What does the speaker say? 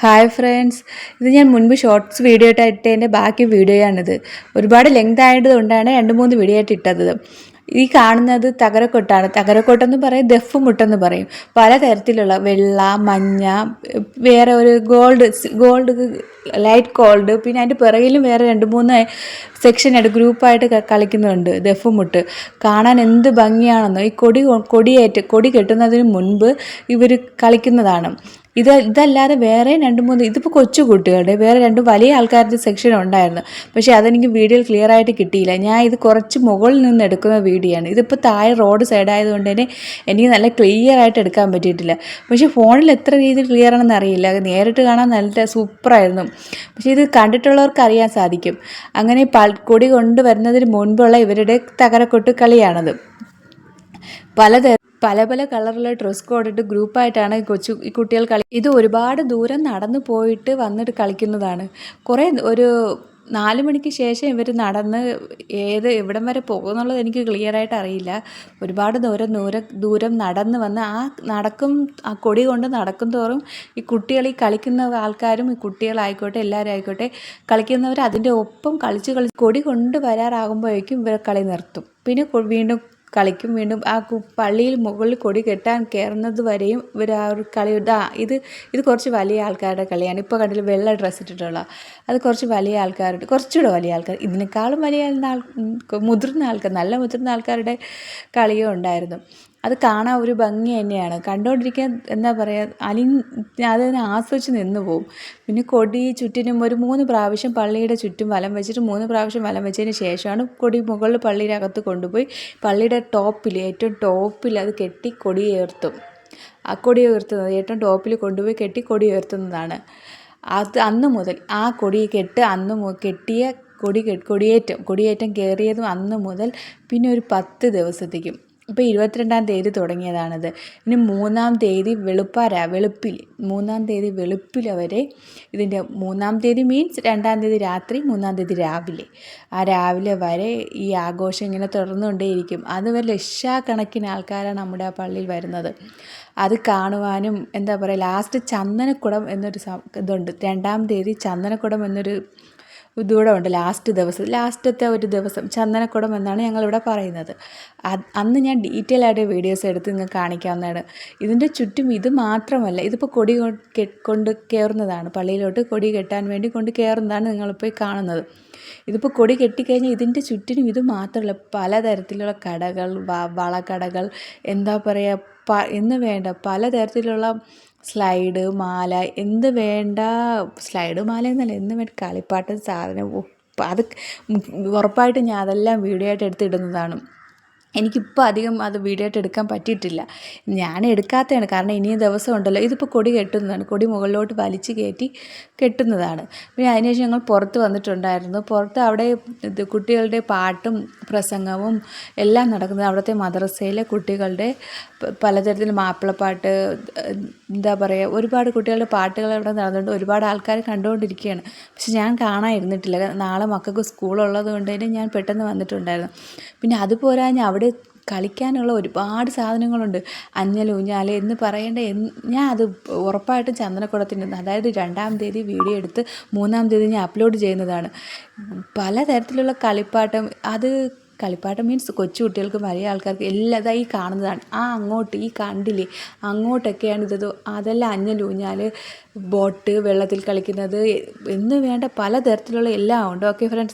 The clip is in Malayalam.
ഹായ് ഫ്രണ്ട്സ്, ഇത് ഞാൻ മുൻപ് ഷോർട്സ് വീഡിയോ ആയിട്ട് ഇട്ടതിൻ്റെ ബാക്കി വീഡിയോയാണിത്. ഒരുപാട് ലെങ്ത് ആയതുകൊണ്ടാണ് 2-3 വീഡിയോ ആയിട്ട് ഇട്ടത്. ഈ കാണുന്നത് തകരക്കൊട്ടാണ്. തകരക്കൊട്ടെന്ന് പറയും, ദഫ് മുട്ടെന്ന് പറയും. പലതരത്തിലുള്ള വെള്ള, മഞ്ഞ, വേറെ ഒരു ഗോൾഡ് ലൈറ്റ് ഗോൾഡ്, പിന്നെ അതിൻ്റെ പിറകിലും വേറെ 2-3 സെക്ഷനായിട്ട് ഗ്രൂപ്പായിട്ട് കളിക്കുന്നുണ്ട് ദഫ് മുട്ട്. കാണാൻ എന്ത് ഭംഗിയാണെന്നോ. ഈ കൊടി കെട്ടുന്നതിന് മുൻപ് ഇവർ കളിക്കുന്നതാണ്. ഇതല്ലാതെ വേറെ 2-3 ഇതിപ്പോൾ കൊച്ചു കുട്ടികളുടെ വേറെ 2 വലിയ ആൾക്കാരുടെ സെക്ഷൻ ഉണ്ടായിരുന്നു. പക്ഷേ അതെനിക്ക് വീഡിയോയിൽ ക്ലിയർ ആയിട്ട് കിട്ടിയില്ല. ഞാൻ ഇത് കുറച്ച് മുകളിൽ നിന്ന് എടുക്കുന്ന വീഡിയോ ആണ്. ഇതിപ്പോൾ താഴെ റോഡ് സൈഡ് ആയതുകൊണ്ട് തന്നെ എനിക്ക് നല്ല ക്ലിയർ ആയിട്ട് എടുക്കാൻ പറ്റിയിട്ടില്ല. പക്ഷേ ഫോണിൽ എത്ര രീതിയിൽ ക്ലിയർ ആണെന്ന് അറിയില്ല. നേരിട്ട് കാണാൻ നല്ല സൂപ്പറായിരുന്നു. പക്ഷേ ഇത് കണ്ടിട്ടുള്ളവർക്ക് അറിയാൻ സാധിക്കും. അങ്ങനെ കൊടി കൊണ്ടുവരുന്നതിന് മുൻപുള്ള ഇവരുടെ തകരക്കൊട്ട് കളിയാണത്. പല പല കളറിലുള്ള ഡ്രസ് കോഡിട്ട് ഗ്രൂപ്പായിട്ടാണ് ഈ കുട്ടികൾ ഇത് ഒരുപാട് ദൂരം നടന്നു പോയിട്ട് വന്നിട്ട് കളിക്കുന്നതാണ്. ഒരു 4 മണിക്ക് ശേഷം ഇവർ നടന്ന് എവിടം വരെ പോകുന്നുള്ളത് എനിക്ക് ക്ലിയറായിട്ട് അറിയില്ല. ഒരുപാട് ദൂരം നടന്ന് വന്ന് ആ കൊടി കൊണ്ട് നടക്കും തോറും ഈ കുട്ടികൾ ഈ കളിക്കുന്ന ആൾക്കാരും ഈ കുട്ടികളായിക്കോട്ടെ എല്ലാവരും ആയിക്കോട്ടെ കളിക്കുന്നവർ അതിൻ്റെ ഒപ്പം കളിച്ച് കൊടി കൊണ്ട് വരാറാകുമ്പോഴേക്കും ഇവർ കളി നിർത്തും. പിന്നെ വീണ്ടും കളിക്കും. വീണ്ടും ആ പള്ളിയിൽ മുകളിൽ കൊടി കെട്ടാൻ കയറുന്നത് വരെയും ഇവർ ആ ഒരു കളി. ഇത് കുറച്ച് വലിയ ആൾക്കാരുടെ കളിയാണ്. ഇപ്പോൾ കണ്ടില്ല, വെള്ള ഡ്രസ്സ് ഇട്ടിട്ടുള്ള അത് കുറച്ച് വലിയ ആൾക്കാരുടെ, കുറച്ചുകൂടെ വലിയ ആൾക്കാർ, ഇതിനേക്കാളും വലിയ നല്ല മുതിർന്ന ആൾക്കാരുടെ കളിയും ഉണ്ടായിരുന്നു. അത് കാണാൻ ഒരു ഭംഗി തന്നെയാണ്. കണ്ടുകൊണ്ടിരിക്കാൻ എന്താ പറയുക, അതിനെ ആസ്വദിച്ച് നിന്ന് പോകും. പിന്നെ കൊടി ചുറ്റിനും ഒരു 3 പ്രാവശ്യം പള്ളിയുടെ ചുറ്റും വലം വെച്ചിട്ട് 3 പ്രാവശ്യം വലം വെച്ചതിന് ശേഷമാണ് കൊടി മുകളിൽ പള്ളിയുടെ അകത്ത് കൊണ്ടുപോയി പള്ളിയുടെ ഏറ്റവും ടോപ്പിൽ അത് കെട്ടി കൊടി ഉയർത്തും. ആ കൊടി ഉയർത്തുന്നത് ഏറ്റവും ടോപ്പിൽ കൊണ്ടുപോയി കെട്ടി കൊടി ഉയർത്തുന്നതാണ്. അത് അന്ന് മുതൽ ആ കെട്ടിയ കൊടിയേറ്റം കയറിയതും അന്ന് മുതൽ പിന്നെ ഒരു 10 ദിവസത്തേക്കും. ഇപ്പോൾ 22-ാം തീയതി തുടങ്ങിയതാണിത്. ഇനി 3-ാം തീയതി വെളുപ്പിൽ വരെ ഇതിൻ്റെ 3-ാം തീയതി മീൻസ് 2-ാം തീയതി രാത്രി, 3-ാം തീയതി രാവിലെ. ആ രാവിലെ വരെ ഈ ആഘോഷം ഇങ്ങനെ തുടർന്നുകൊണ്ടേയിരിക്കും. അതുവരെ ലക്ഷക്കണക്കിന് ആൾക്കാരാണ് നമ്മുടെ ആ പള്ളിയിൽ വരുന്നത്. അത് കാണുവാനും എന്താ പറയുക, ലാസ്റ്റ് ചന്ദനക്കുടം എന്നൊരു ഇതുണ്ട്. 2-ാം തീയതി ചന്ദനക്കുടം എന്നൊരു ഇതുകൂടെ ഉണ്ട്. ലാസ്റ്റത്തെ ഒരു ദിവസം ചന്ദനക്കുടം എന്നാണ് ഞങ്ങളിവിടെ പറയുന്നത്. അന്ന് ഞാൻ ഡീറ്റെയിൽ ആയിട്ട് വീഡിയോസ് എടുത്ത് നിങ്ങൾക്ക് കാണിക്കാവുന്നതാണ്. ഇതിൻ്റെ ചുറ്റും ഇത് മാത്രമല്ല, ഇതിപ്പോൾ കൊടി കൊണ്ട് കയറുന്നതാണ്. പള്ളിയിലോട്ട് കൊടി കെട്ടാൻ വേണ്ടി കൊണ്ട് കയറുന്നതാണ് നിങ്ങളിപ്പോൾ കാണുന്നത്. ഇതിപ്പോൾ കൊടി കെട്ടിക്കഴിഞ്ഞാൽ ഇതിൻ്റെ ചുറ്റിനും ഇത് മാത്രമല്ല, പലതരത്തിലുള്ള കടകൾ, വളക്കടകൾ, എന്താ പറയുക, എന്ന് വേണ്ട പലതരത്തിലുള്ള സ്ലൈഡ് മാല, സ്ലൈഡ് മാല എന്നല്ല, എന്ന് വേണ്ട കളിപ്പാട്ട സാധനം. അത് ഉറപ്പായിട്ടും ഞാൻ അതെല്ലാം വീഡിയോ ആയിട്ട് എടുത്തിടുന്നതാണ്. എനിക്കിപ്പോൾ അധികം അത് വീഡിയോ ആയിട്ട് എടുക്കാൻ പറ്റിയിട്ടില്ല. ഞാൻ എടുക്കാത്തതാണ് കാരണം ഇനിയും ദിവസം ഉണ്ടല്ലോ. ഇതിപ്പോൾ കൊടി കെട്ടുന്നതാണ്. കൊടി മുകളിലോട്ട് വലിച്ച് കയറ്റി കെട്ടുന്നതാണ്. പിന്നെ അതിനുശേഷം ഞങ്ങൾ പുറത്ത് വന്നിട്ടുണ്ടായിരുന്നു. പുറത്ത് അവിടെ കുട്ടികളുടെ പാട്ടും പ്രസംഗവും എല്ലാം നടക്കുന്നത്. അവിടുത്തെ മദ്രസയിലെ കുട്ടികളുടെ പലതരത്തിൽ മാപ്പിളപ്പാട്ട്, എന്താ പറയുക, ഒരുപാട് കുട്ടികളുടെ പാട്ടുകൾ അവിടെ നടന്നുകൊണ്ട് ഒരുപാട് ആൾക്കാർ കണ്ടുകൊണ്ടിരിക്കുകയാണ്. പക്ഷെ ഞാൻ കാണാതിരുന്നിട്ടില്ല. നാളെ മക്കൾക്ക് സ്കൂളുള്ളത് കൊണ്ട് തന്നെ ഞാൻ പെട്ടെന്ന് വന്നിട്ടുണ്ടായിരുന്നു. പിന്നെ അതുപോരാ, അവിടെ കളിക്കാനുള്ള ഒരുപാട് സാധനങ്ങളുണ്ട്. ഊഞ്ഞാൽ എന്ന് പറയേണ്ട. ഞാൻ അത് ഉറപ്പായിട്ടും ചന്ദനക്കുടത്തിൻ്റെ, അതായത് 2-ാം തീയതി വീഡിയോ എടുത്ത് 3-ാം തീയതി ഞാൻ അപ്ലോഡ് ചെയ്യുന്നതാണ്. പലതരത്തിലുള്ള കളിപ്പാട്ടം മീൻസ് കൊച്ചു കുട്ടികൾക്ക് വലിയ ആൾക്കാർക്ക് എല്ലാം ഈ കാണുന്നതാണ്. അങ്ങോട്ട് ഈ കണ്ടില്ലേ, അങ്ങോട്ടൊക്കെയാണ് അതെല്ലാം ഊഞ്ഞാൽ, ബോട്ട്, വെള്ളത്തിൽ കളിക്കുന്നത് എന്ന് വേണ്ട പലതരത്തിലുള്ള എല്ലാം ഉണ്ട്. Okay friends.